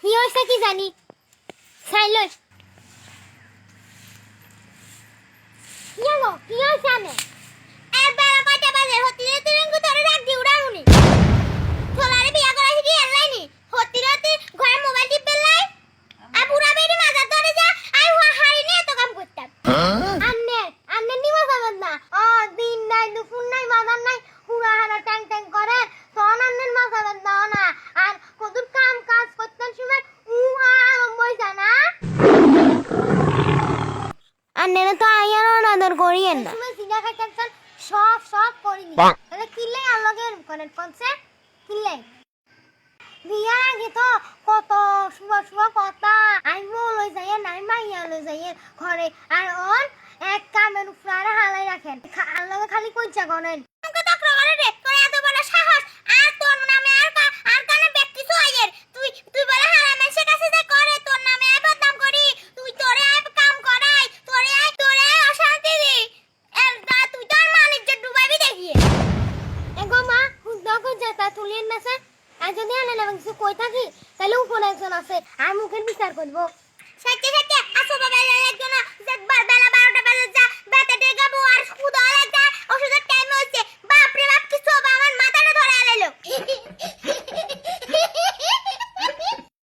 কি হইছে কি জানি সাইলই কি হইছে আমি একবার কয়টা বাজে হতিরে তুই তোরে রাখ দি উড়াউনি তোলারে বিয়া করা কি এলাইনি হতিরে তুই ঘরে মোবাইল টিপে লাই আর বুড়া বেরি মাজা ধরে যা আই হারি নিয়ে তো কাম করতাম আন্নে নিবা যাবেন না দিন নাই দুপুর নাই বাজার নাই পুরা হারা ট্যাং ট্যাং করে তখন আন্নের মাজাবেন দাও না আর কদুর কাম কাজ করতেন সময় আরম্ভই জানা আন্নের তো আইয়ার অনাদর করিয়েন না তুমি জিনা খাইতেন সব করিনি তাহলে কিলে আলোগের করেন কোনছে কিলে বিয়া আগে তো কত শুভ কথা আইবো লই যাই নাই মাইয়া লই যাই ঘরে আর অন এক কামের উপরে হালাই রাখেন আল্লাহ খালি কইছা গনেন আমাকে তক্র করে রে তোর এত বড় সাহস আর তোর নামে আর কানে ব্যক্তি সইয়ের তুই বলে হারামে সে কাছে যে করে তোর নামে আই বদনাম করি তুই তোরে আই কাম করাই তোরে আই অশান্তি দি এলদা তুই তোর মালিক যে ডুবাবি দেখিয়ে এগো মা হুদা কই যেতা তুলিন না স্যার আর যদি আনে না কিছু কই থাকি তাহলে উপরে একজন আছে আর মুখের বিচার করব সত্যি আসো বাবা একজন একবার